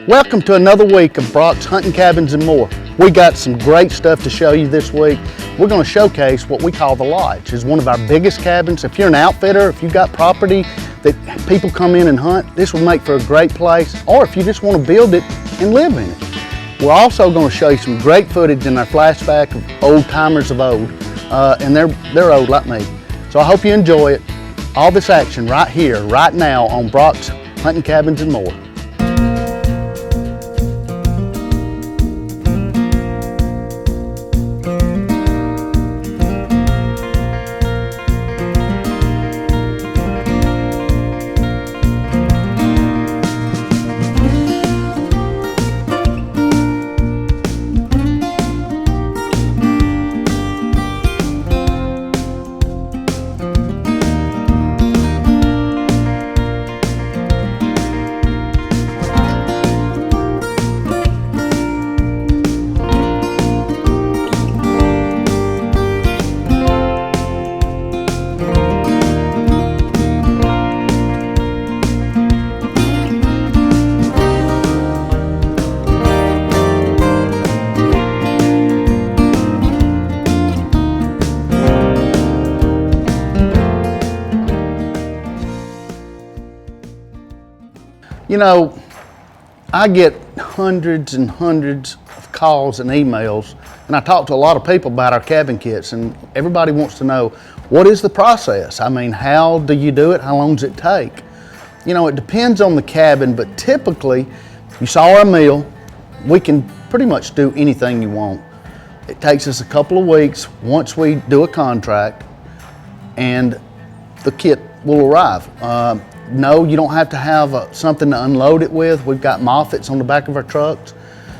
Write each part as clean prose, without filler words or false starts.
Welcome to another week of Brock's Hunting Cabins and More. We got some great stuff to show you this week. We're going to showcase what we call the Lodge. It's one of our biggest cabins. If you're an outfitter, if you've got property that people come in and hunt, this will make for a great place. Or if you just want to build it and live in it. We're also going to show you some great footage in our flashback of old timers of old. And they're old like me. So I hope you enjoy it. All this action right here, right now on Brock's Hunting Cabins and More. You know, I get hundreds and hundreds of calls and emails, and I talk to a lot of people about our cabin kits, and everybody wants to know, what is the process? I mean, how do you do it? How long does it take? You know, it depends on the cabin, but typically, you saw our meal, we can pretty much do anything you want. It takes us a couple of weeks once we do a contract, and the kit will arrive. No, you don't have to have something to unload it with. We've got Moffetts on the back of our trucks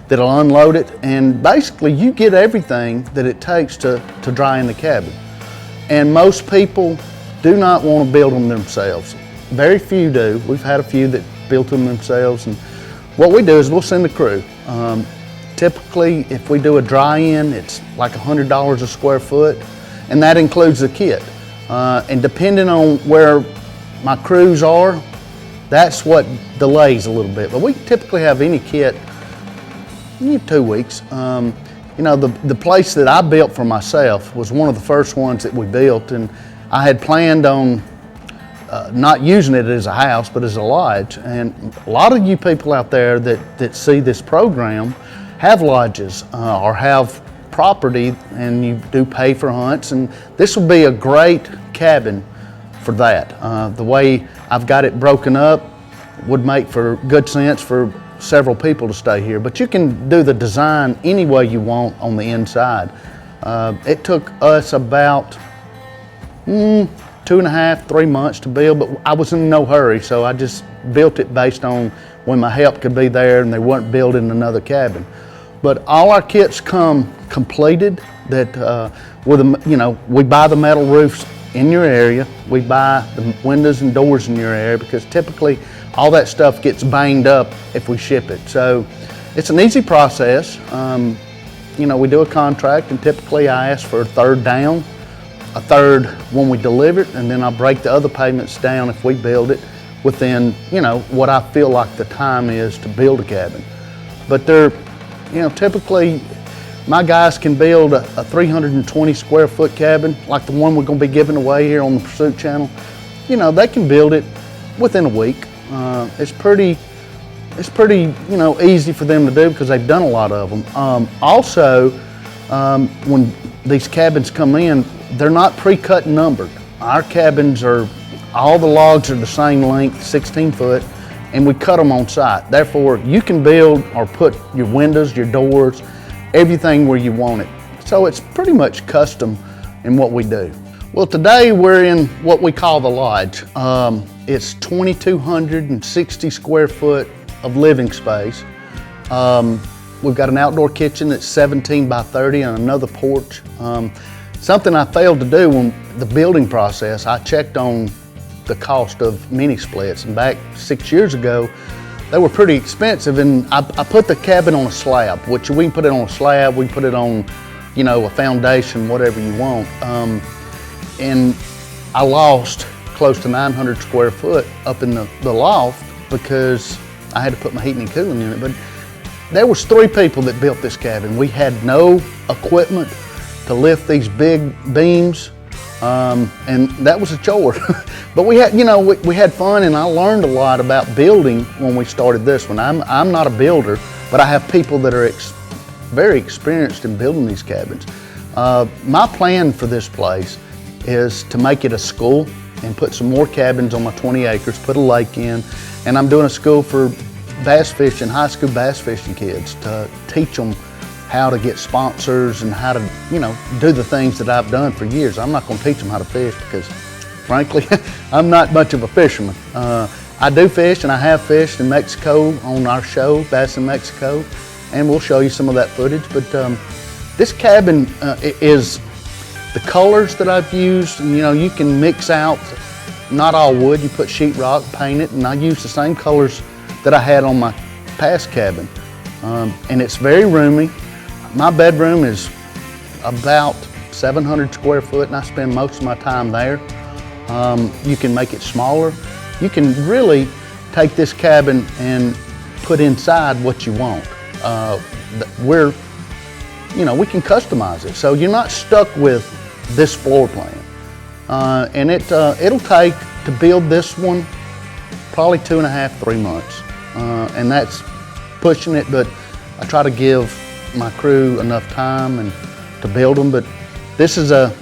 that'll unload it, and basically you get everything that it takes to dry in the cabin. And most people do not want to build them themselves. Very few do. We've had a few that built them themselves, and what we do is we'll send a crew. Typically, if we do a dry-in, it's like $100 a square foot, and that includes the kit. And depending on where my crews are, that's what delays a little bit. But we typically have any kit 2 weeks. You know, the place that I built for myself was one of the first ones that we built, and I had planned on not using it as a house, but as a lodge. And a lot of you people out there that see this program have lodges or have property, and you do pay for hunts, and this will be a great cabin for that. The way I've got it broken up would make for good sense for several people to stay here, but you can do the design any way you want on the inside. It took us about 2.5, 3 months to build, but I was in no hurry, so I just built it based on when my help could be there and they weren't building another cabin. But all our kits come completed. That we buy the metal roofs in your area. We buy the windows and doors in your area, because typically all that stuff gets banged up if we ship it. So it's an easy process. You know, we do a contract, and typically I ask for a third down, a third when we deliver it, and then I'll break the other payments down if we build it within, you know, what I feel like the time is to build a cabin. But they're, you know, typically my guys can build a 320 square foot cabin like the one we're going to be giving away here on the Pursuit channel. You know, they can build it within a week. It's pretty, you know, easy for them to do because they've done a lot of them. Also, when these cabins come in, they're not pre-cut and numbered. Our cabins are, all the logs are the same length, 16 foot, and we cut them on site. Therefore, you can build or put your windows, your doors, everything where you want it. So it's pretty much custom in what we do. Well, today we're in what we call the Lodge. It's 2,260 square foot of living space. We've got an outdoor kitchen that's 17 by 30 and another porch. Something I failed to do in the building process, I checked on the cost of mini splits, and back 6 years ago, they were pretty expensive, and I put the cabin on a slab, which we can put it on a slab, we can put it on, you know, a foundation, whatever you want. And I lost close to 900 square foot up in the loft because I had to put my heating and cooling in it. But there was 3 people that built this cabin. We had no equipment to lift these big beams, and that was a chore. But we had, we had fun, and I learned a lot about building when we started this one. I'm not a builder, but I have people that are very experienced in building these cabins. My plan for this place is to make it a school and put some more cabins on my 20 acres, put a lake in, and I'm doing a school for bass fishing, high school bass fishing kids to teach them how to get sponsors and how to, do the things that I've done for years. I'm not going to teach them how to fish because, frankly, I'm not much of a fisherman. I do fish, and I have fished in Mexico on our show, Bass in Mexico, and we'll show you some of that footage. But this cabin is the colors that I've used. And, you can mix out, not all wood. You put sheetrock, paint it, and I use the same colors that I had on my past cabin. And it's very roomy. My bedroom is about 700 square foot, and I spend most of my time there. You can make it smaller. You can really take this cabin and put inside what you want. We can customize it, so you're not stuck with this floor plan. And it'll take to build this one probably 2.5, 3 months, and that's pushing it. But I try to give my crew enough time and to build them. But this is a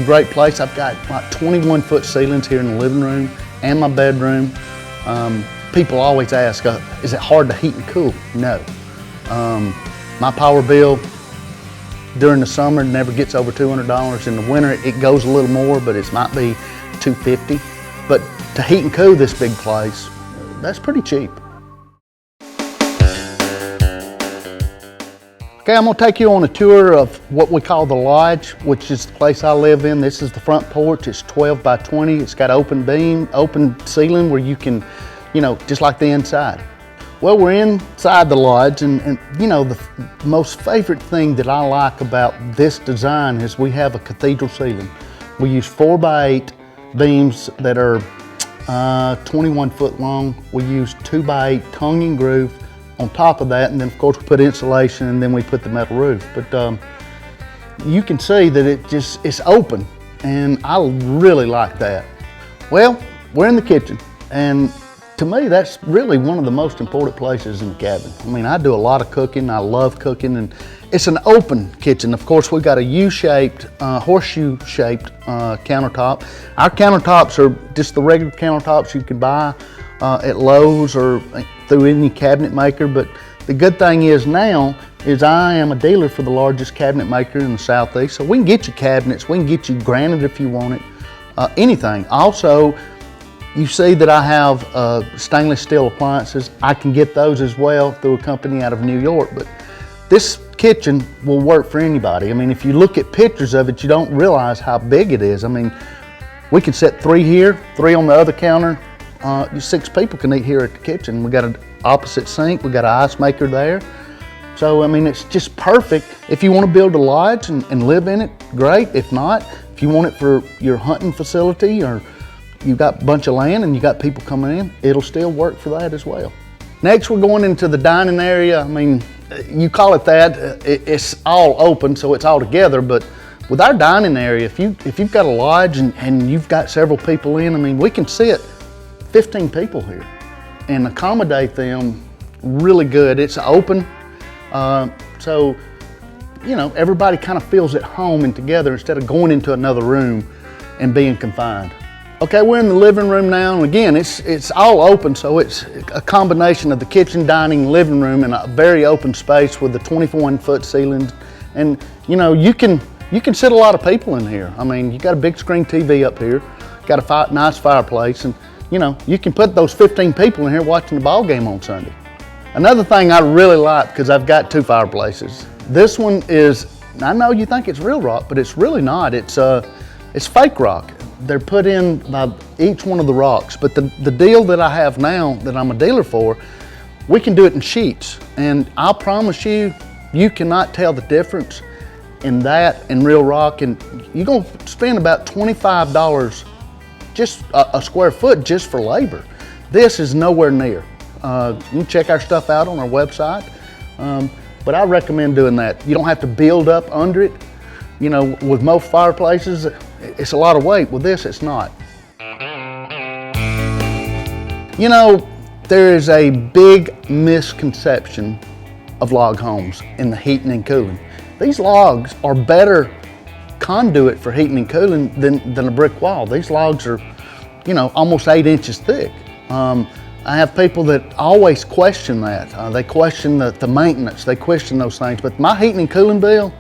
great place. I've got like 21-foot ceilings here in the living room and my bedroom. People always ask, is it hard to heat and cool? No. My power bill during the summer never gets over $200. In the winter, it goes a little more, but it might be $250. But to heat and cool this big place, that's pretty cheap. Okay, I'm gonna take you on a tour of what we call the lodge, which is the place I live in. This is the front porch. It's 12 by 20. It's got open beam, open ceiling where you can, just like the inside. Well, we're inside the lodge, and the most favorite thing that I like about this design is we have a cathedral ceiling. We use 4 by 8 beams that are 21 foot long. We use 2 by 8 tongue and groove on top of that, and then of course we put insulation, and then we put the metal roof. But you can see that it's open, and I really like that. Well, we're in the kitchen, and to me that's really one of the most important places in the cabin. I mean, I do a lot of cooking. I love cooking, and it's an open kitchen. Of course, we got a U-shaped, horseshoe-shaped countertop. Our countertops are just the regular countertops you can buy at Lowe's or through any cabinet maker. But the good thing is now is I am a dealer for the largest cabinet maker in the Southeast. So we can get you cabinets, we can get you granite if you want it, anything. Also, you see that I have stainless steel appliances. I can get those as well through a company out of New York. But this kitchen will work for anybody. I mean, if you look at pictures of it, you don't realize how big it is. I mean, we can set 3 here, 3 on the other counter. 6 people can eat here at the kitchen. We got an opposite sink. We got an ice maker there. So, I mean, it's just perfect. If you want to build a lodge and live in it, great. If not, if you want it for your hunting facility, or you've got a bunch of land and you got people coming in, it'll still work for that as well. Next, we're going into the dining area. I mean, you call it that. It's all open, so it's all together. But with our dining area, if you've got a lodge and you've got several people in, I mean, we can sit 15 people here and accommodate them really good. It's open, so everybody kind of feels at home and together instead of going into another room and being confined. Okay, we're in the living room now, and again, it's all open, so it's a combination of the kitchen, dining, living room, and a very open space with the 21-foot ceilings. And you can sit a lot of people in here. I mean, you got a big screen TV up here, got a nice fireplace, and you can put those 15 people in here watching the ball game on Sunday. Another thing I really like, because I've got 2 fireplaces. This one is, I know you think it's real rock, but it's really not. It's fake rock. They're put in by each one of the rocks. But the deal that I have now, that I'm a dealer for, we can do it in sheets. And I'll promise you, you cannot tell the difference in that and real rock. And you're gonna spend about $25 just a square foot just for labor. This is nowhere near. You can check our stuff out on our website, but I recommend doing that. You don't have to build up under it. You know, with most fireplaces, it's a lot of weight. With this, it's not. You know, there is a big misconception of log homes in the heating and cooling. These logs are better conduit for heating and cooling than a brick wall. These logs are, you know, almost 8 inches thick. I have people that always question that. They question the maintenance, they question those things. But my heating and cooling bill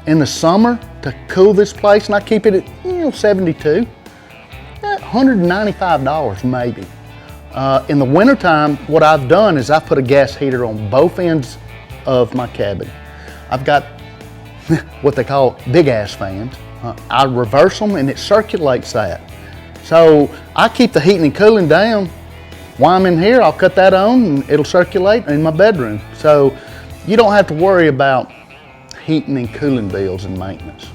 in the summer to cool this place, and I keep it at 72, $195 maybe. In the wintertime, what I've done is I've put a gas heater on both ends of my cabin. I've got what they call big ass fans. I reverse them and it circulates that. So I keep the heating and cooling down. While I'm in here, I'll cut that on and it'll circulate in my bedroom. So you don't have to worry about heating and cooling bills and maintenance.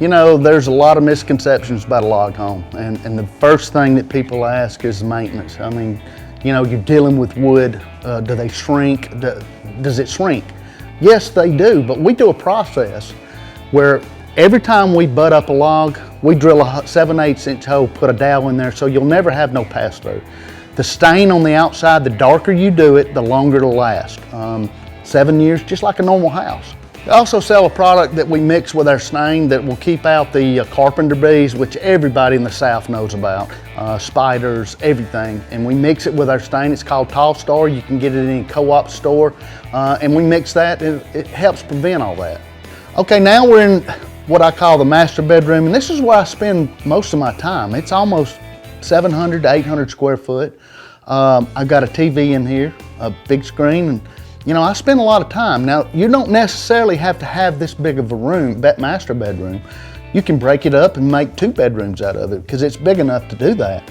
You know, there's a lot of misconceptions about a log home, and the first thing that people ask is maintenance. I mean, you know, you're dealing with wood. Do they shrink? Does it shrink? Yes, they do, but we do a process where every time we butt up a log, we drill a 7/8 inch hole, put a dowel in there, so you'll never have no pass through. The stain on the outside, the darker you do it, the longer it'll last. 7 years, just like a normal house. We also sell a product that we mix with our stain that will keep out the carpenter bees, which everybody in the South knows about, spiders, everything. And we mix it with our stain. It's called Tall Star. You can get it in any co-op store. And we mix that, and it helps prevent all that. Okay, now we're in what I call the master bedroom, and this is where I spend most of my time. It's almost 700 to 800 square foot. I've got a TV in here, a big screen, and you know, I spend a lot of time. Now, you don't necessarily have to have this big of a room, that master bedroom. You can break it up and make 2 bedrooms out of it because it's big enough to do that.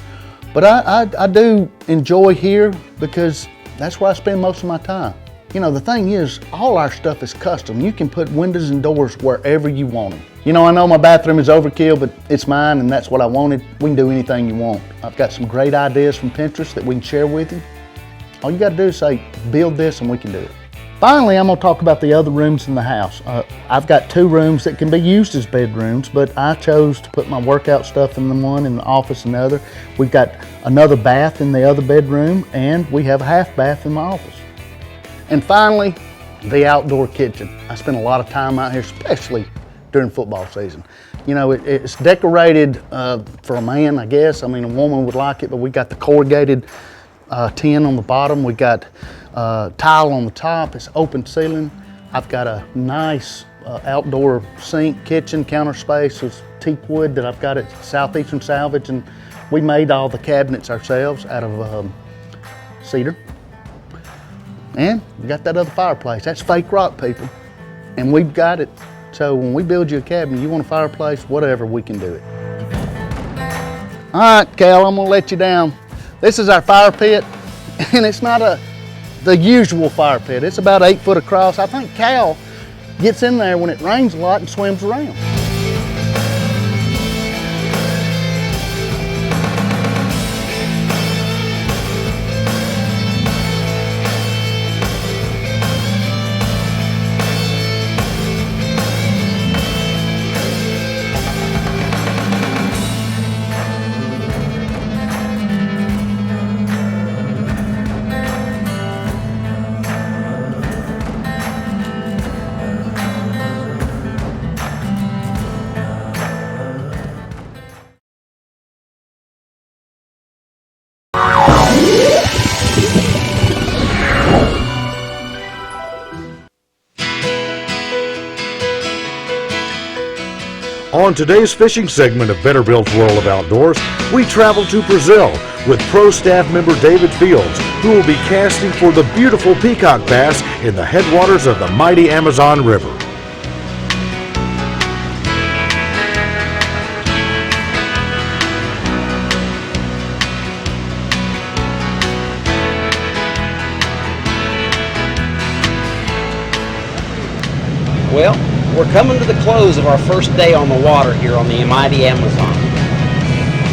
But I do enjoy here because that's where I spend most of my time. You know, the thing is, all our stuff is custom. You can put windows and doors wherever you want them. You know, I know my bathroom is overkill, but it's mine and that's what I wanted. We can do anything you want. I've got some great ideas from Pinterest that we can share with you. All you gotta do is say, build this and we can do it. Finally, I'm gonna talk about the other rooms in the house. I've got 2 rooms that can be used as bedrooms, but I chose to put my workout stuff in the one and the office in the other. We've got another bath in the other bedroom, and we have a half bath in my office. And finally, the outdoor kitchen. I spend a lot of time out here, especially during football season. You know, it's decorated for a man, I guess. I mean, a woman would like it, but we got the corrugated tin on the bottom. We got tile on the top. It's open ceiling. I've got a nice outdoor sink, kitchen, counter space with teak wood that I've got at Southeastern Salvage, and we made all the cabinets ourselves out of cedar. And we got that other fireplace. That's fake rock, people, and we've got it. So when we build you a cabin, you want a fireplace, whatever, we can do it. All right, Cal, I'm gonna let you down. This is our fire pit, and it's not the usual fire pit. It's about 8 foot across. I think Cal gets in there when it rains a lot and swims around. On today's fishing segment of Better Built World of Outdoors, we travel to Brazil with pro staff member David Fields, who will be casting for the beautiful peacock bass in the headwaters of the mighty Amazon River. Well, we're coming to the close of our first day on the water here on the mighty Amazon.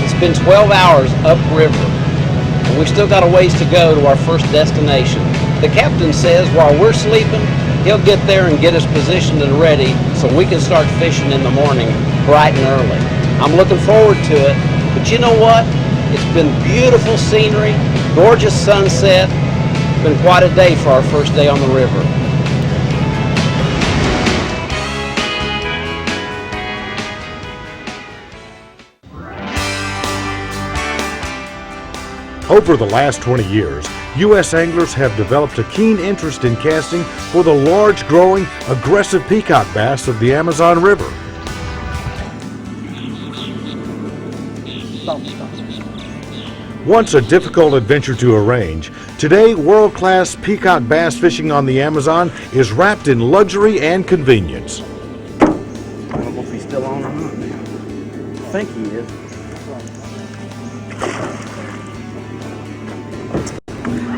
It's been 12 hours upriver, and we still got a ways to go to our first destination. The captain says while we're sleeping, he'll get there and get us positioned and ready so we can start fishing in the morning bright and early. I'm looking forward to it, but you know what? It's been beautiful scenery, gorgeous sunset. It's been quite a day for our first day on the river. Over the last 20 years, U.S. anglers have developed a keen interest in casting for the large, growing, aggressive peacock bass of the Amazon River. Once a difficult adventure to arrange, today world-class peacock bass fishing on the Amazon is wrapped in luxury and convenience. I don't know if he's still on or not now. I think he is.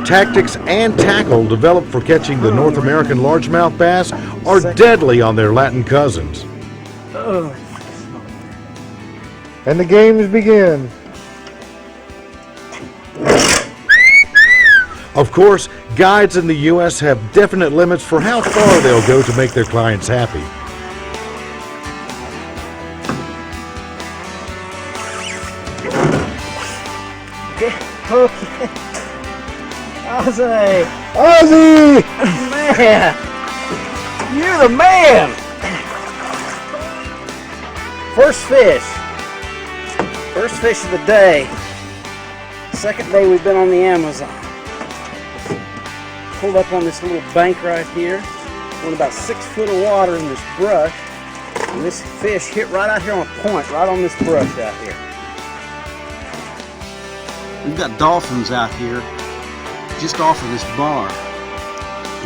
Tactics and tackle developed for catching the North American largemouth bass are deadly on their Latin cousins. And the games begin. Of course, guides in the U.S. have definite limits for how far they'll go to make their clients happy. Okay. Ozzy! Ozzy! Man! You're the man! First fish. First fish of the day. Second day we've been on the Amazon. Pulled up on this little bank right here. On about 6 foot of water in this brush. And this fish hit right out here on a point, right on this brush out here. We've got dolphins out here just off of this bar.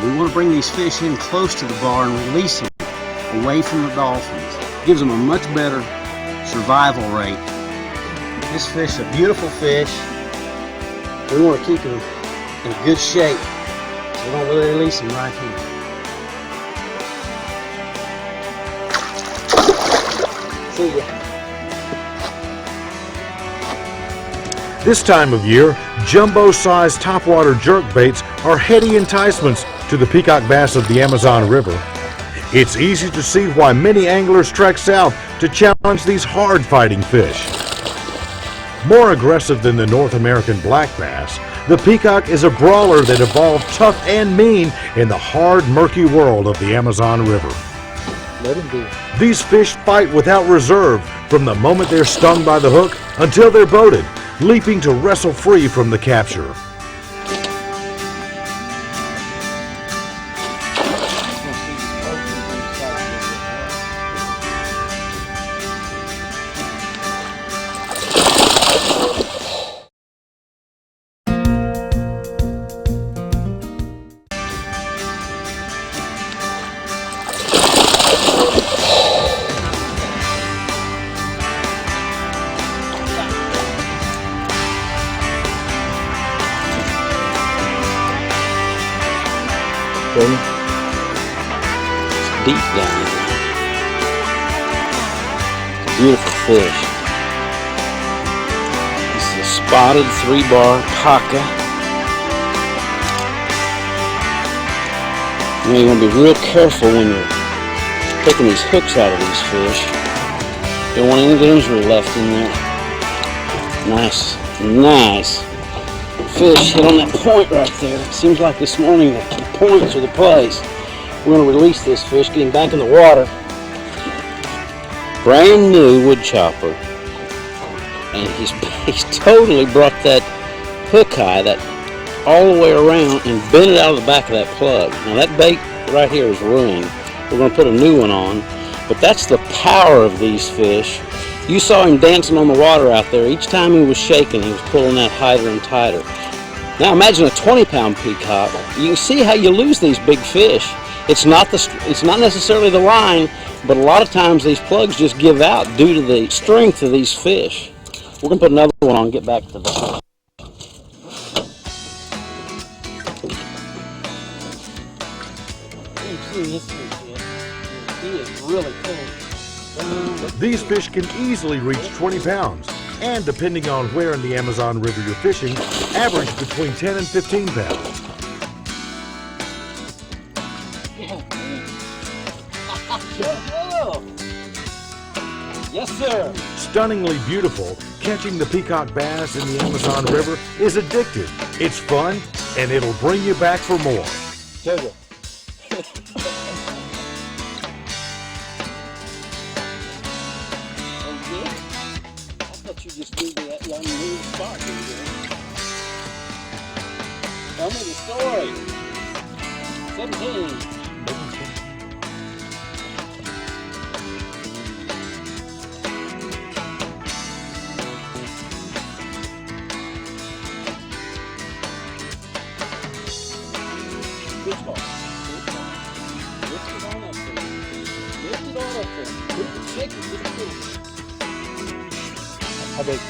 We want to bring these fish in close to the bar and release them away from the dolphins. Gives them a much better survival rate. This fish is a beautiful fish. We want to keep him in good shape, so we're going to release him right here. See ya. This time of year, jumbo-sized topwater jerkbaits are heady enticements to the peacock bass of the Amazon River. It's easy to see why many anglers trek south to challenge these hard-fighting fish. More aggressive than the North American black bass, the peacock is a brawler that evolved tough and mean in the hard, murky world of the Amazon River. Let him be. These fish fight without reserve from the moment they're stung by the hook until they're boated, leaping to wrestle free from the capture. It's deep down there. It's a beautiful fish. This is a spotted 3-bar Paca. Now you want to be real careful when you're taking these hooks out of these fish. You don't want any injury left in there. Nice fish hit on that point right there. It seems like this morning the points are the place. We're going to release this fish, get him back in the water. Brand new wood chopper. And he's totally brought that hook eye, that all the way around and bent it out of the back of that plug. Now that bait right here is ruined. We're going to put a new one on. But that's the power of these fish. You saw him dancing on the water out there. Each time he was shaking, he was pulling that tighter and tighter. Now imagine a 20-pound peacock. You can see how you lose these big fish. It's not necessarily the line, but a lot of times these plugs just give out due to the strength of these fish. We're going to put another one on and get back to that. He is really cool. These fish can easily reach 20 pounds. and depending on where in the Amazon River you're fishing, average between 10 and 15 pounds. Yes, sir. Stunningly beautiful, catching the peacock bass in the Amazon River is addictive. It's fun, and it'll bring you back for more. Jojo. I thought you just do that long little spot. Tell me the story. 17. Good ball. Good ball. Lift it on up there. Lift it on up there. Put it, shake it, just a little. How big?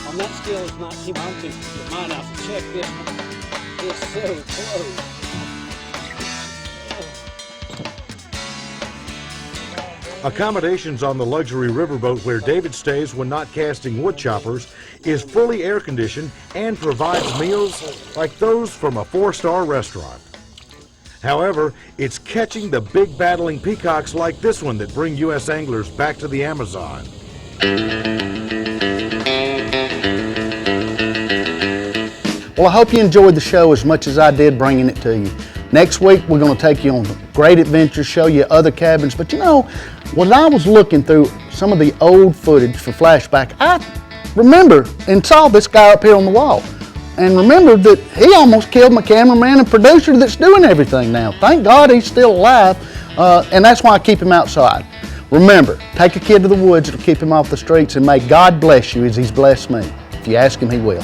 On that scale, it's 19 ounces. But mine, I have to check this one. It's so close. Accommodations on the luxury riverboat where David stays when not casting wood choppers is fully air conditioned and provides meals like those from a 4-star restaurant. However, it's catching the big battling peacocks like this one that bring U.S. anglers back to the Amazon. Well, I hope you enjoyed the show as much as I did bringing it to you. Next week, we're going to take you on great adventures, show you other cabins. But you know, when I was looking through some of the old footage for flashback, I remember and saw this guy up here on the wall. And remembered that he almost killed my cameraman and producer that's doing everything now. Thank God he's still alive, and that's why I keep him outside. Remember, take a kid to the woods, it'll keep him off the streets, and may God bless you as he's blessed me. If you ask him, he will.